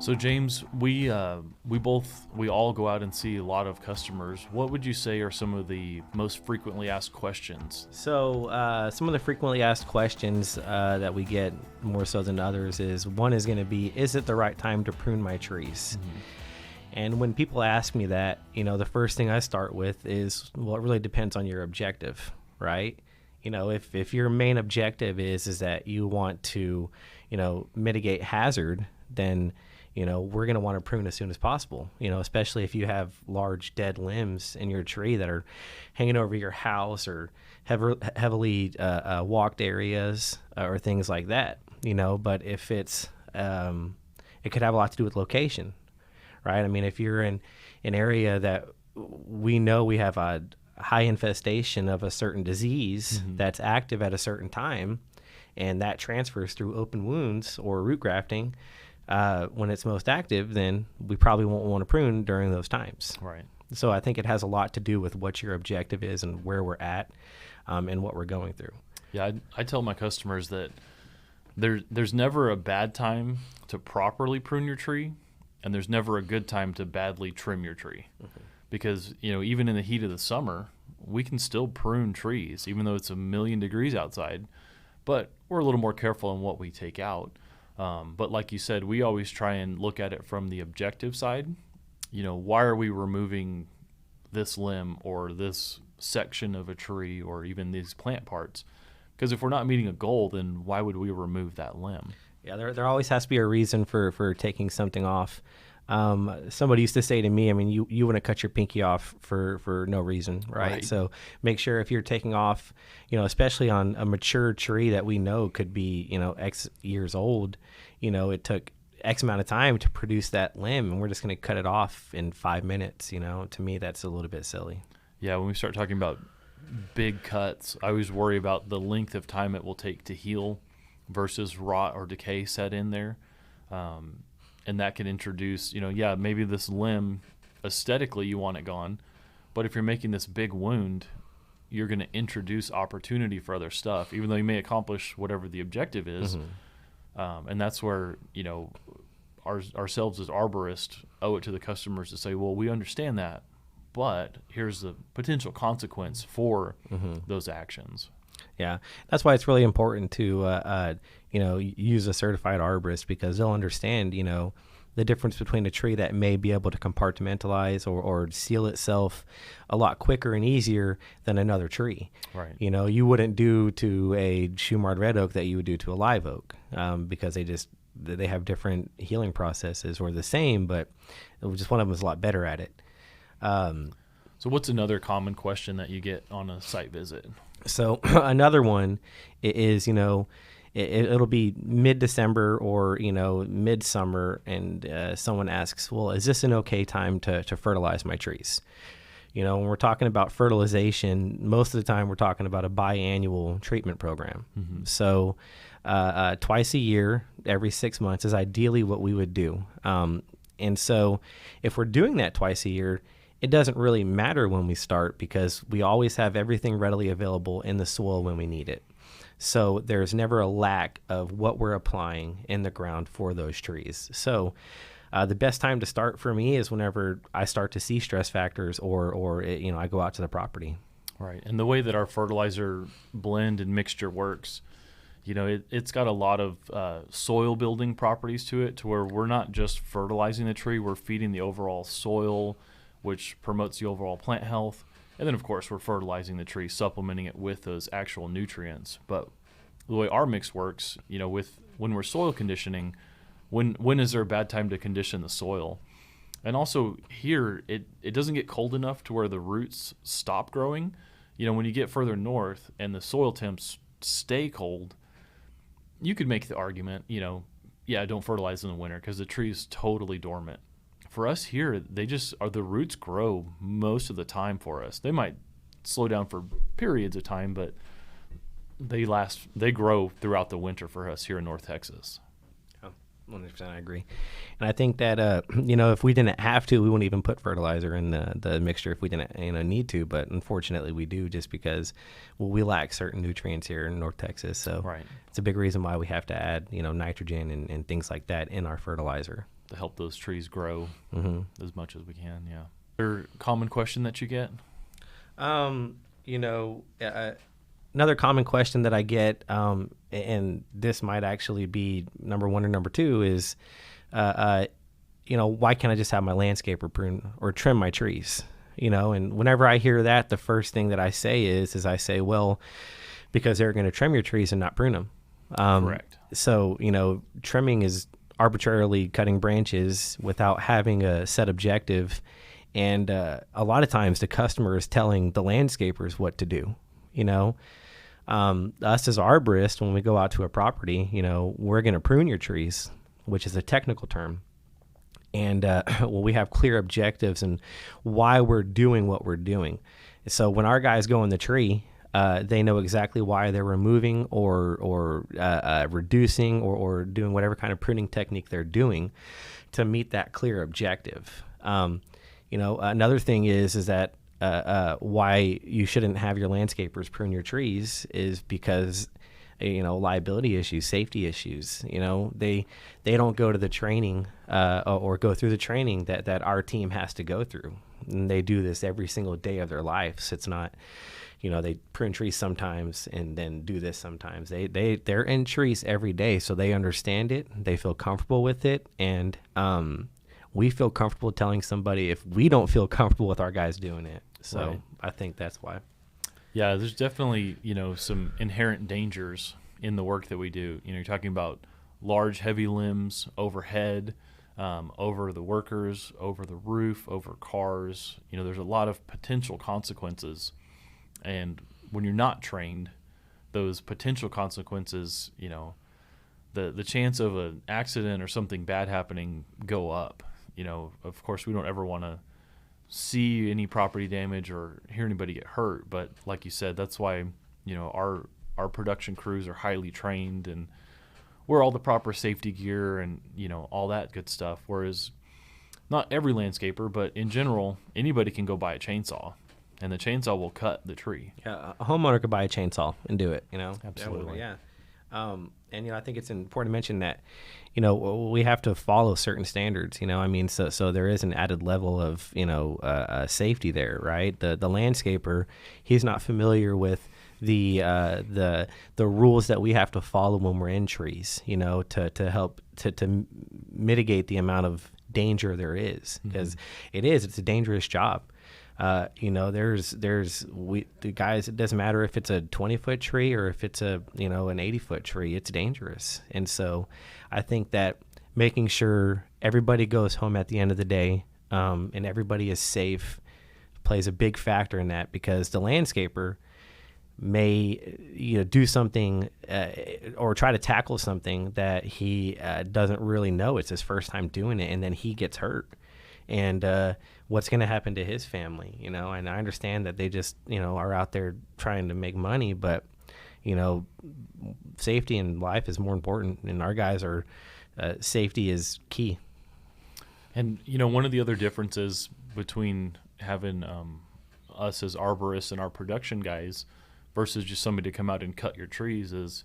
So James, we all go out and see a lot of customers. What would you say are some of the most frequently asked questions? So some of the frequently asked questions that we get more so than others is one is going to be, is it the right time to prune my trees? Mm-hmm. And when people ask me that, the first thing I start with is, well, it really depends on your objective, right? If your main objective is that you want to, mitigate hazard, then we're going to want to prune as soon as possible, especially if you have large dead limbs in your tree that are hanging over your house or heavily walked areas or things like that, but if it's, it could have a lot to do with location, right? I mean, if you're in an area that we know we have a high infestation of a certain disease mm-hmm. that's active at a certain time, and that transfers through open wounds or root grafting, when it's most active, then we probably won't want to prune during those times. Right. So I think it has a lot to do with what your objective is and where we're at, and what we're going through. Yeah, I tell my customers that there's never a bad time to properly prune your tree, and there's never a good time to badly trim your tree. Mm-hmm. Because, even in the heat of the summer, we can still prune trees, even though it's 1,000,000 degrees outside, but we're a little more careful in what we take out. But like you said, we always try and look at it from the objective side. Why are we removing this limb or this section of a tree or even these plant parts? Because if we're not meeting a goal, then why would we remove that limb? Yeah, there always has to be a reason for taking something off. Somebody used to say to me, I mean, you wouldn't cut your pinky off for no reason, right? So make sure if you're taking off, especially on a mature tree that we know could be, X years old, it took X amount of time to produce that limb, and we're just going to cut it off in 5 minutes. To me, that's a little bit silly. Yeah, when we start talking about big cuts, I always worry about the length of time it will take to heal versus rot or decay set in there. And that can introduce, maybe this limb, aesthetically you want it gone, but if you're making this big wound, you're going to introduce opportunity for other stuff, even though you may accomplish whatever the objective is. Mm-hmm. And that's where, ourselves as arborists owe it to the customers to say, well, we understand that, but here's the potential consequence for mm-hmm. those actions. Yeah, that's why it's really important to, use a certified arborist, because they'll understand, the difference between a tree that may be able to compartmentalize or seal itself a lot quicker and easier than another tree. Right. You wouldn't do to a shoe-marred red oak that you would do to a live oak, because they have different healing processes, or the same, but just one of them is a lot better at it. So what's another common question that you get on a site visit? So another one is, it'll be mid-December or, midsummer, and someone asks, well, is this an okay time to fertilize my trees? When we're talking about fertilization, most of the time we're talking about a biannual treatment program. Mm-hmm. So twice a year, every 6 months is ideally what we would do. And so if we're doing that twice a year, it doesn't really matter when we start, because we always have everything readily available in the soil when we need it. So there's never a lack of what we're applying in the ground for those trees. So the best time to start for me is whenever I start to see stress factors or I go out to the property. Right. And the way that our fertilizer blend and mixture works, it's got a lot of soil building properties to it, to where we're not just fertilizing the tree, we're feeding the overall soil, which promotes the overall plant health. And then, of course, we're fertilizing the tree, supplementing it with those actual nutrients. But the way our mix works, when we're soil conditioning, when is there a bad time to condition the soil? And also here, it doesn't get cold enough to where the roots stop growing. When you get further north and the soil temps stay cold, you could make the argument, don't fertilize in the winter because the tree is totally dormant. For us here, the roots grow most of the time for us. They might slow down for periods of time, but they grow throughout the winter for us here in North Texas. 100%, I agree. And I think that, if we didn't have to, we wouldn't even put fertilizer in the mixture if we didn't, need to. But unfortunately, we do just because, we lack certain nutrients here in North Texas. So Right. it's a big reason why we have to add, nitrogen and things like that in our fertilizer. To help those trees grow as much as we can, yeah. Another common question that you get? Another common question that I get, and this might actually be number one or number two, is, why can't I just have my landscaper prune or trim my trees? And whenever I hear that, the first thing that I say is I say, well, because they're going to trim your trees and not prune them. Correct. So, trimming is arbitrarily cutting branches without having a set objective. And a lot of times the customer is telling the landscapers what to do. Us as arborists, when we go out to a property, we're going to prune your trees, which is a technical term. And we have clear objectives and why we're doing what we're doing. So when our guys go in the tree, they know exactly why they're removing or reducing or doing whatever kind of pruning technique they're doing to meet that clear objective. Another thing is that why you shouldn't have your landscapers prune your trees is because, liability issues, safety issues. They don't go to the training or go through the training that our team has to go through. And they do this every single day of their lives. It's not, they prune trees sometimes and then do this sometimes. They're in trees every day, so they understand it. They feel comfortable with it. And we feel comfortable telling somebody if we don't feel comfortable with our guys doing it. So right. I think that's why. Yeah, there's definitely, some inherent dangers in the work that we do. You're talking about large, heavy limbs overhead, over the workers, over the roof, over cars. There's a lot of potential consequences. And when you're not trained, those potential consequences, the chance of an accident or something bad happening go up. Of course, we don't ever want to see any property damage or hear anybody get hurt. But like you said, that's why, our production crews are highly trained and wear all the proper safety gear and, all that good stuff. Whereas not every landscaper, but in general, anybody can go buy a chainsaw and the chainsaw will cut the tree. Yeah, a homeowner could buy a chainsaw and do it, Absolutely. Yeah. And, I think it's important to mention that, we have to follow certain standards, so there is an added level of, safety there, right? The landscaper, he's not familiar with the rules that we have to follow when we're in trees, to help to mitigate the amount of danger there is, because it's a dangerous job. The guys, it doesn't matter if it's a 20-foot tree or if it's an 80-foot tree, it's dangerous. And so I think that making sure everybody goes home at the end of the day, and everybody is safe plays a big factor in that, because the landscaper may do something or try to tackle something that he doesn't really know. It's his first time doing it, and then he gets hurt. And what's going to happen to his family, and I understand that they just, are out there trying to make money, but, safety and life is more important, and our guys are, safety is key. And, one of the other differences between having us as arborists and our production guys versus just somebody to come out and cut your trees is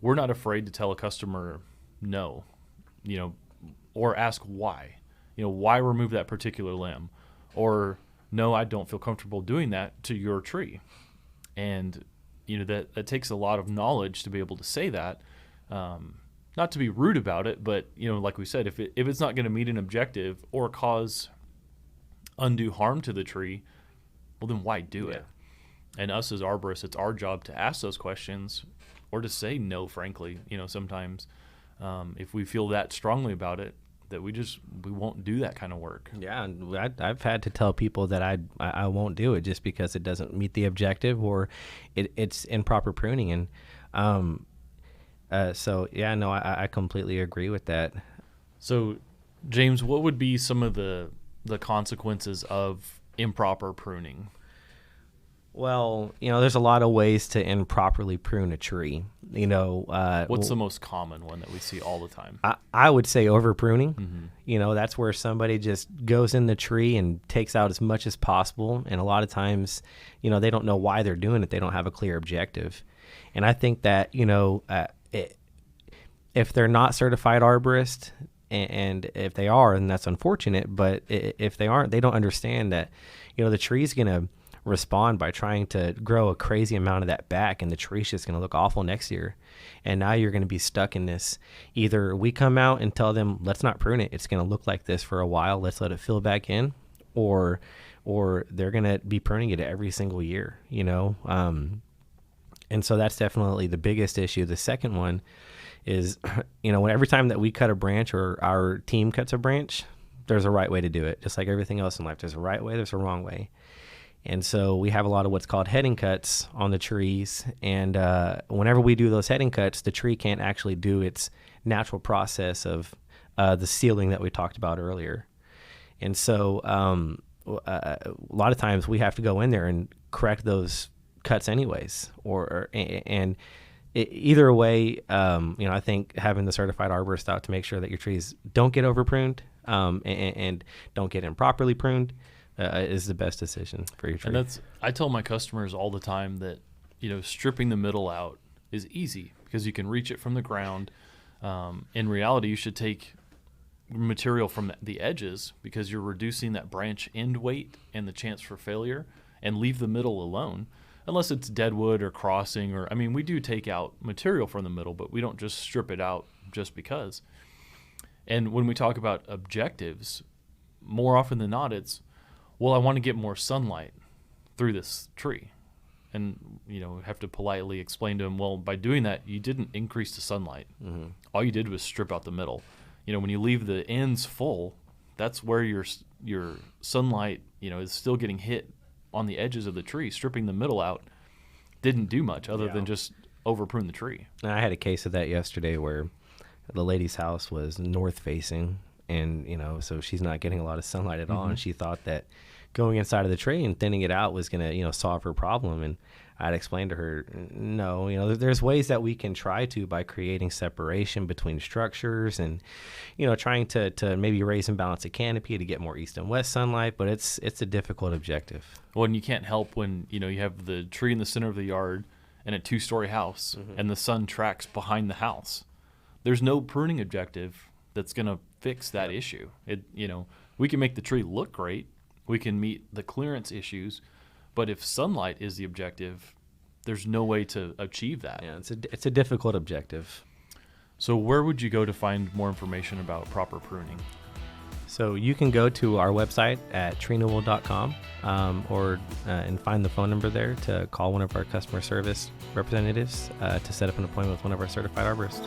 we're not afraid to tell a customer no, or ask why. Why remove that particular limb? Or, no, I don't feel comfortable doing that to your tree. And, that takes a lot of knowledge to be able to say that. Not to be rude about it, but, like we said, if it's not going to meet an objective or cause undue harm to the tree, well, then why do it? And us as arborists, it's our job to ask those questions or to say no, frankly, sometimes if we feel that strongly about it, that we won't do that kind of work. Yeah, and I've had to tell people that I won't do it just because it doesn't meet the objective or it's improper pruning. And I completely agree with that. So, James, what would be some of the consequences of improper pruning? Well, there's a lot of ways to improperly prune a tree. What's the most common one that we see all the time? I would say over pruning. That's where somebody just goes in the tree and takes out as much as possible. And a lot of times, they don't know why they're doing it. They don't have a clear objective. And I think that, if they're not certified arborist, and if they are, then that's unfortunate. But if they aren't, they don't understand that, the tree's going to respond by trying to grow a crazy amount of that back, and the tree's just going to look awful next year. And now you're going to be stuck in this. Either we come out and tell them, let's not prune it, it's going to look like this for a while, let's let it fill back in, or they're going to be pruning it every single year, and so that's definitely the biggest issue. The second one is, every time that we cut a branch or our team cuts a branch, there's a right way to do it. Just like everything else in life, there's a right way, there's a wrong way. And so we have a lot of what's called heading cuts on the trees. And whenever we do those heading cuts, the tree can't actually do its natural process of the sealing that we talked about earlier. And so a lot of times we have to go in there and correct those cuts anyways. Either way, I think having the certified arborist out to make sure that your trees don't get over pruned and don't get improperly pruned is the best decision for your tree. And I tell my customers all the time that, stripping the middle out is easy because you can reach it from the ground. In reality, you should take material from the edges because you're reducing that branch end weight and the chance for failure, and leave the middle alone. Unless it's dead wood or crossing, we do take out material from the middle, but we don't just strip it out just because. And when we talk about objectives, more often than not, it's, well, I want to get more sunlight through this tree. And, have to politely explain to them, well, by doing that, you didn't increase the sunlight. Mm-hmm. All you did was strip out the middle. When you leave the ends full, that's where your sunlight, is still getting hit on the edges of the tree. Stripping the middle out didn't do much other than just over prune the tree. I had a case of that yesterday where the lady's house was north facing, and so she's not getting a lot of sunlight at all. And she thought that going inside of the tree and thinning it out was going to solve her problem. And I'd explained to her, no, there's ways that we can try to, by creating separation between structures and trying to maybe raise and balance a canopy to get more east and west sunlight, but it's a difficult objective. Well, and you can't help when you have the tree in the center of the yard and a 2-story house, and the sun tracks behind the house. There's no pruning objective that's going to fix that issue. We can make the tree look great, we can meet the clearance issues, but if sunlight is the objective, there's no way to achieve that. Yeah, it's a difficult objective. So where would you go to find more information about proper pruning? So you can go to our website at newal.com and find the phone number there to call one of our customer service representatives to set up an appointment with one of our certified arborists.